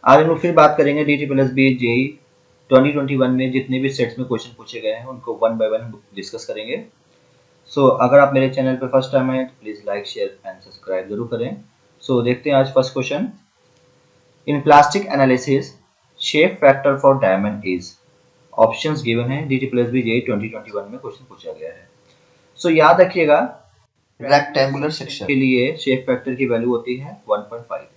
आज हम लोग फिर बात करेंगे DSSB JEE 2021 में जितने भी सेट्स में क्वेश्चन पूछे गए हैं उनको वन बाय वन डिस्कस करेंगे। अगर आप मेरे चैनल पर फर्स्ट टाइम आए तो please like share and subscribe जरूर करें। देखते हैं आज first question. In plastic analysis shape factor for diamond is. Options given है DSSB JEE 2021 में क्वेश्चन पूछा गया है। याद रखिएगा, रेक्टेंगुलर सेक्शन के लिए शेप फैक्टर की वैल्यू होती है 1.5।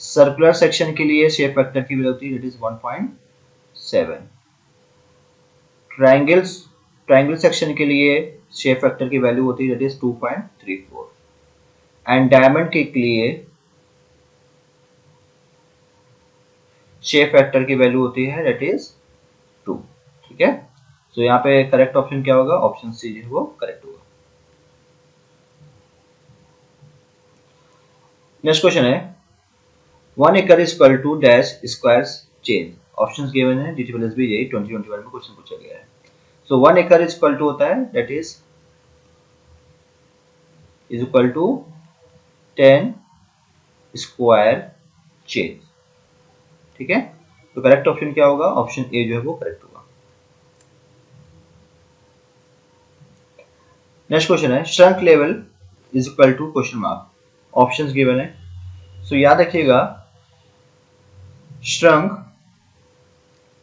सर्कुलर सेक्शन के लिए शेप फैक्टर की वैल्यू होती है दैट इज 1.7। ट्रायंगल सेक्शन के लिए शेप फैक्टर की वैल्यू होती है दैट इज 2.34 एंड डायमंड के लिए शेप फैक्टर की वैल्यू होती है दैट इज 2। ठीक है, यहाँ पे करेक्ट ऑप्शन क्या होगा? ऑप्शन सी जो है वो करेक्ट होगा। नेक्स्ट क्वेश्चन है 1 acre is equal to dash squares chain। Options given है DSSB JEE 2021 में क्वेश्चन पूछा गया है। 1 acre is equal to होता है that is equal to 10 square chain। ठीक है, तो करेक्ट ऑप्शन क्या होगा? ऑप्शन ए जो है वो करेक्ट होगा। नेक्स्ट क्वेश्चन है shrink level is equal to question mark. Options given है, याद रखिएगा श्रंक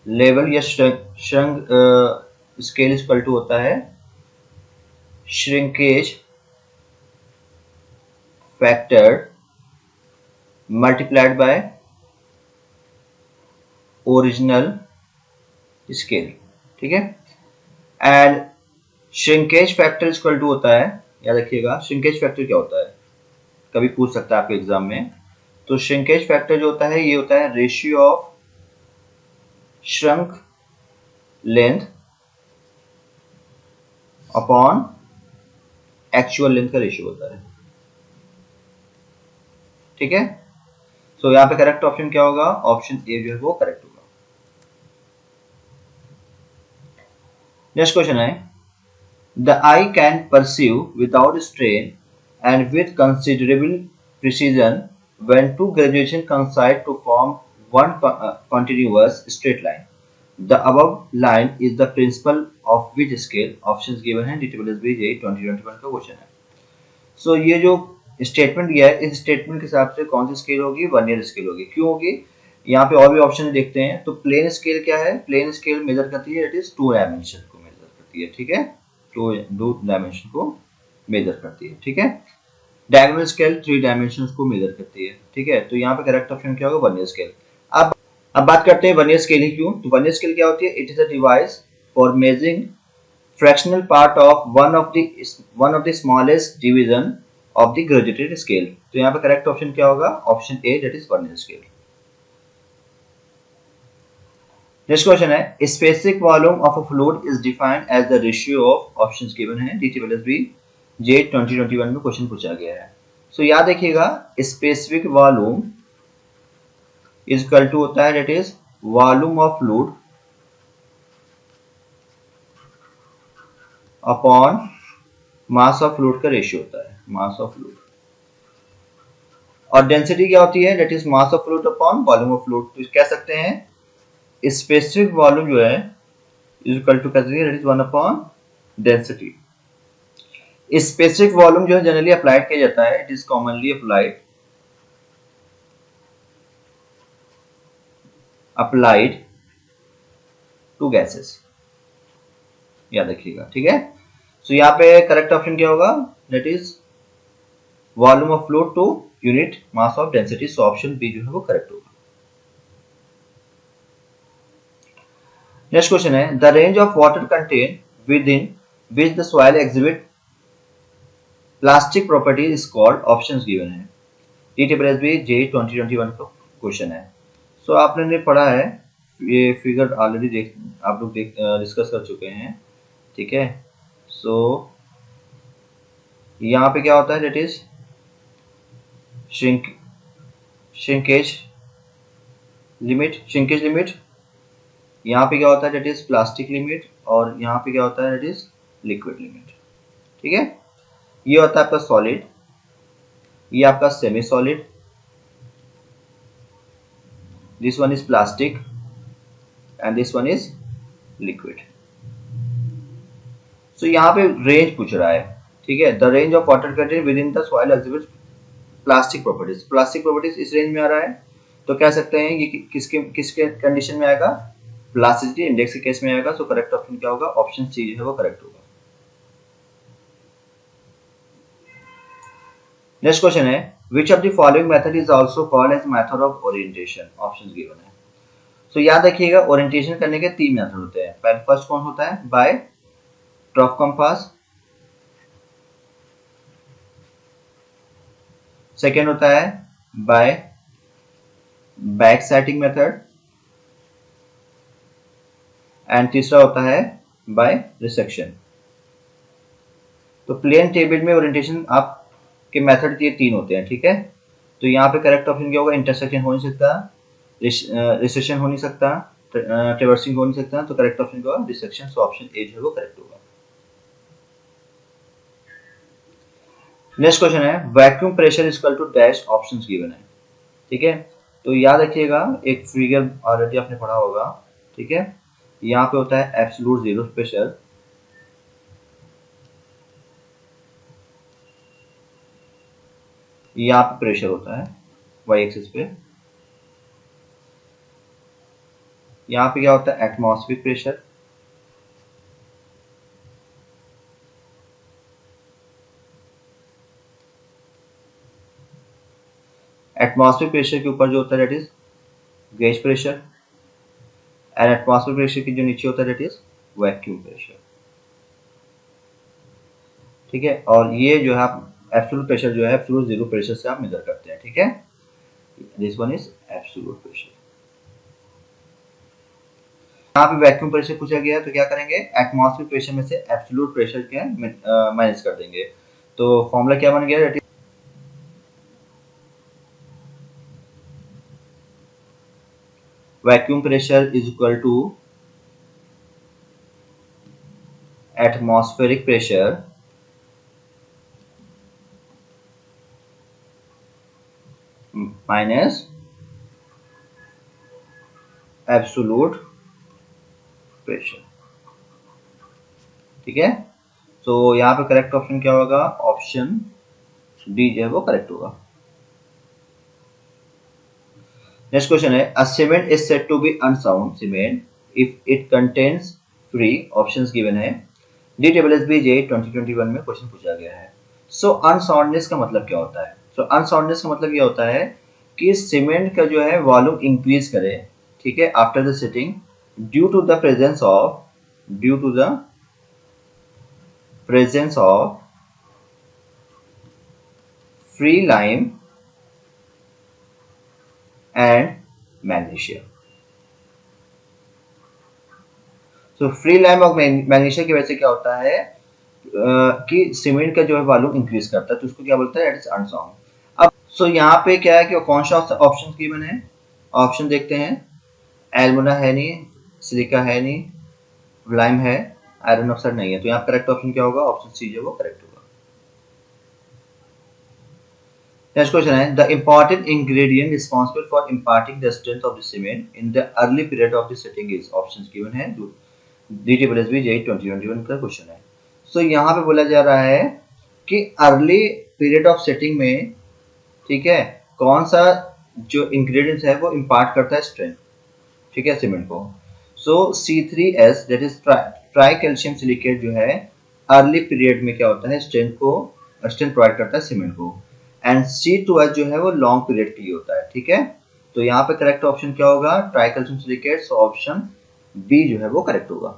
लेवल या श्रंक स्केल इक्वल टू होता है shrinkage factor multiplied by original scale. ठीक है, and shrinkage factor equal to होता है, याद रखिएगा श्रिंकेज फैक्टर क्या होता है, कभी पूछ सकता है आपके एग्जाम में। तो श्रिंकेज फैक्टर जो होता है ये होता है ratio of shrunk length upon actual length का रेशियो होता है। ठीक है, यहाँ पे करेक्ट ऑप्शन क्या होगा? ऑप्शन ए जो है वो करेक्ट होगा। नेक्स्ट क्वेश्चन है the I can perceive without strain and with considerable precision when two graduations coincide to form one continuous straight line. The above line is the principle of which scale? Options given है DSSB JEE 2021 का question है। ये जो statement दिया है इस statement के हिसाब से कौन सी स्केल होगी? वर्नियर स्केल होगी। क्यों होगी? यहाँ पे और भी ऑप्शन देखते हैं। तो प्लेन स्केल क्या है? प्लेन स्केल मेजर करती है, इट इज 2 डायमेंशन को मेजर करती है। ठीक है, 2 डायमेंशन को मेजर करती है। ठीक है, डायगोनल स्केल 3 डायमेंशंस को मेजर करती है। ठीक है, तो यहाँ पे करेक्ट ऑप्शन क्या होगा? Vernier scale. अब बात करते हैं वर्नियर स्केल ही क्यों। तो वर्नियर स्केल क्या होती है? It is a device for measuring fractional part of one of the smallest division of the graduated scale. तो यहाँ पे करेक्ट ऑप्शन क्या होगा? Option A that is vernier scale. Next question है specific volume of a fluid is defined as the ratio of. Options given है DSSB JEE 2021 में question पूछा गया है। याद रखिएगा specific volume is equal to होता है that is volume of fluid upon mass of fluid का रेशियो होता है, मास ऑफ फ्लूइड। और डेंसिटी क्या होती है? That is mass of fluid upon volume of fluid. तो कह सकते हैं स्पेसिफिक वॉल्यूम जो है इज इक्वल टू कह सकते हैं that is 1 upon density. Specific volume जो है जनरली अप्लाइड किया जाता है, it is commonly applied to gases. याद रखिएगा। ठीक है, यहाँ पे करेक्ट ऑप्शन क्या होगा? That is volume of fluid to unit mass of density. So option B जो है वो करेक्ट होगा। नेक्स्ट क्वेश्चन है the range of water content within which the soil exhibit plastic property is called. Options given है DSSB JEE 2021 का question है। आपने पढ़ा है, ये फिगर ऑलरेडी आप लोग डिस्कस कर चुके हैं। ठीक है, यहाँ पे क्या होता है? That is shrinkage limit. यहाँ पे क्या होता है? That is plastic limit. और यहाँ पे क्या होता है? That is liquid limit. ठीक है, ये होता है आपका सॉलिड, ये आपका semi solid, this one is plastic and this one is liquid. So यहाँ पे रेंज पूछ रहा है, ठीक है। The range of water content within the soil exhibits plastic properties. Plastic properties इस रेंज में आ रहा है, तो कह सकते हैं ये किसके किसके कंडीशन में आएगा, प्लास्टिसिटी इंडेक्स के केस में आएगा। सो करेक्ट ऑप्शन क्या होगा, ऑप्शन सी जो है वो करेक्ट होगा। नेक्स्ट क्वेश्चन है, which of the following method is also called as method of orientation. Options given है। सो याद रखिएगा ओरिएंटेशन करने के तीन मेथड होते हैं। पहले फर्स्ट कौन होता है, बाय ट्रॉफ कंपास, सेकेंड होता है buy back setting method, and तीसरा होता है बाय रिसेक्शन। तो प्लेन टेबल में ओरिएंटेशन आपके मेथड ये तीन होते हैं, ठीक है। तो यहाँ पे करेक्ट ऑप्शन क्या होगा, इंटरसेक्शन हो नहीं सकता, रिसेक्शन हो नहीं सकता, ट्रेवर्सिंग हो नहीं सकता, तो करेक्ट ऑप्शन क्या होगा, रिसेक्शन। सो ऑप्शन ए जो है वो करेक्ट होगा। नेक्स्ट क्वेश्चन है, vacuum pressure is equal to dash, options given है, ठीक है। तो याद रखिएगा एक फिगर ऑलरेडी आपने पढ़ा होगा, ठीक है। यहाँ पे होता है एब्सोल्यूट जीरो प्रेशर, यहाँ पे प्रेशर होता है वाई एक्सिस पे, यहाँ पे क्या होता है एटमॉस्फेरिक प्रेशर, एटमॉस्फेरिक प्रेशर के ऊपर जो होता है that is gauge pressure, and atmospheric pressure के जो नीचे होता है दैट इज वैक्यूम प्रेशर, ठीक है। और ये जो है आप एब्सोल्यूट प्रेशर जो है एब्सोल्यूट जीरो प्रेशर से आप मेजर करते हैं, ठीक है। This one is absolute pressure. यहाँ पे वैक्यूम प्रेशर पूछा गया है, तो क्या करेंगे, एटमॉस्फेरिक प्रेशर में से एब्सोल्यूट प्रेशर क्या माइनस कर देंगे। तो फॉर्मूला क्या बन गया, vacuum pressure is equal to atmospheric pressure minus absolute pressure, ठीक है। तो यहाँ पे करेक्ट ऑप्शन क्या होगा, ऑप्शन डी जो है वो करेक्ट होगा। नेक्स्ट क्वेश्चन है, a cement is said to be unsound cement if it contains free, options given है। DSSB JEE 2021 में क्वेश्चन पूछा गया है। सो अनसाउंडनेस का मतलब क्या होता है, सो अनसाउंडनेस का मतलब ये होता है कि सीमेंट का जो है वॉल्यूम इंक्रीज करे, ठीक है, after the setting due to the presence of free lime and magnesia. तो फ्री लाइम और मैग्नीशिया की वजह से क्या होता है कि सीमेंट का जो है वॉल्यूम इंक्रीज करता है, तो उसको क्या बोलते हैं, इट इज अनसाउंड। अब सो यहाँ पे क्या है कि कौन सा ऑप्शन गिवन है, ऑप्शन देखते हैं। एल्मुना है नहीं, सिलिका है नहीं, लाइम है, आयरन ऑक्साइड नहीं है, तो यहाँ करेक्ट ऑप्शन क्या होगा, ऑप्शन सी जो वो करेक्ट होगा। नेक्स्ट क्वेश्चन है, the important ingredient responsible for imparting the strength of the cement in the early period of the setting is, options given है। DSSB JEE 2021 का क्वेश्चन है। सो यहाँ पे बोला जा रहा है कि अर्ली पीरियड ऑफ सेटिंग में, ठीक है, कौन सा जो इंग्रेडिएंट्स है वो इम्पार्ट करता है स्ट्रेंथ, ठीक है, सीमेंट को। सो C3S that is try calcium silicate जो है अर्ली पीरियड में क्या होता है, स्ट्रेंथ प्रोवाइड करता है सीमेंट को, एंड C2H जो है वो लॉन्ग पीरियड के लिए होता है, ठीक है। तो यहाँ पे करेक्ट ऑप्शन क्या होगा, tri calcium silicate, so option B जो है वो करेक्ट होगा।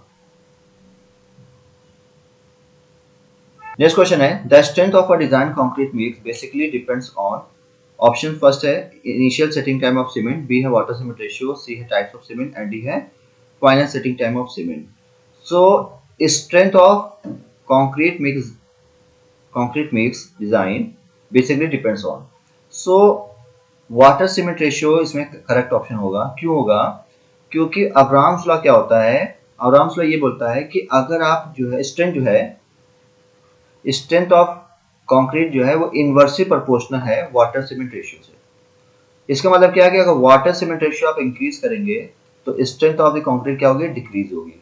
नेक्स्ट क्वेश्चन है, the strength of a design concrete mix basically depends on, option first है initial setting time of cement, B है वाटर सीमेंट रेशियो, सी है types of cement, and D है final setting time of cement. So strength of concrete mix design basically depends on, so water cement ratio इसमें correct option होगा। क्यों होगा, क्योंकि Abraham's law क्या होता है, अब्राहम्स लॉ ये बोलता है कि अगर आप जो है स्ट्रेंथ ऑफ कंक्रीट जो है वो इनवर्सली प्रोपोर्शनल है वाटर सीमेंट रेशियो से। इसका मतलब क्या है कि अगर वाटर सीमेंट रेशियो आप इंक्रीज करेंगे तो स्ट्रेंथ ऑफ द कंक्रीट क्या होगी, डिक्रीज होगी।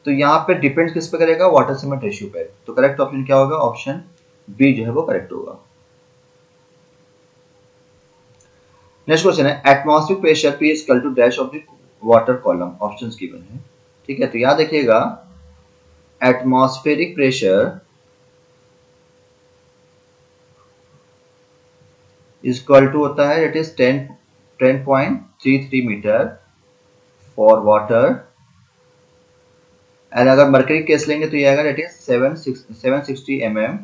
तो यहाँ पे डिपेंड किस पे करेगा, वाटर सीमेंट रेशियो पे। तो करेक्ट ऑप्शन क्या होगा, ऑप्शन बी जो है वो करेक्ट होगा। नेक्स्ट क्वेश्चन है atmospheric pressure P is equal to dash of the water column, options given है। ठीक है, तो याद रखिएगा एटमॉस्फेरिक प्रेशर इक्वल टू होता है it is 10.33 metre for water, and अगर मर्करी केस लेंगे तो ये आएगा it is 760 mm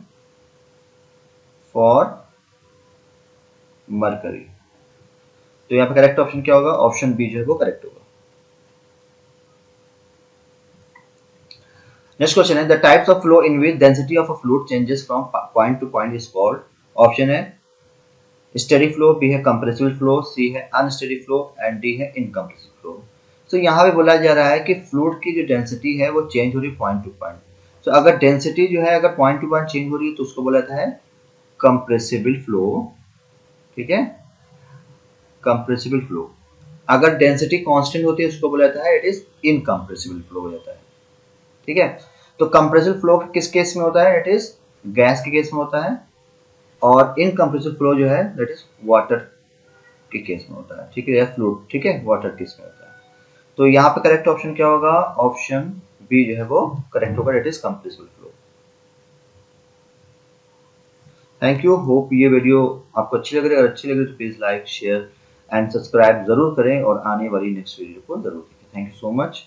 for mercury. तो यहाँ पे करेक्ट ऑप्शन क्या होगा, ऑप्शन बी जो है वो करेक्ट होगा। नेक्स्ट क्वेश्चन है the types of flow in which density of a fluid changes from point two point is called. Option है स्टेडी फ्लो, बी है कंप्रेसिबल फ्लो, सी है अनस्टेडी फ्लो एंड डी है incompressible flow. तो यहाँ पे बोला जा रहा है कि फ्लूइड की जो डेंसिटी है वो चेंज हो रही है पॉइंट टू पॉइंट। तो अगर डेंसिटी जो है अगर पॉइंट टू पॉइंट चेंज हो रही है तो उसको बोला जाता है कंप्रेसिबल फ्लो। ठीक है, कंप्रेसिबल फ्लो। अगर डेंसिटी कांस्टेंट होती है उसको बोला जाता है इट इज इनकम्प्रेसिबल फ्लो हो जाता है। ठीक है, तो कंप्रेसिबल फ्लो किस केस में होता है, इट इज गैस के केस में होता है, और इनकम्प्रेसिबल फ्लो जो है दैट इज वाटर के केस में होता है। ठीक है, या फ्लूइड, ठीक है, वाटर केस में होता है। तो यहाँ पे करेक्ट ऑप्शन क्या होगा, ऑप्शन बी जो है वो करेक्ट होगा, it is compressible flow. Thank you, hope ये वीडियो आपको अच्छी लग रही है, अगर अच्छी लगे तो please like share and subscribe जरूर करें और आने वाली नेक्स्ट वीडियो को जरूर देखें। Thank you so much.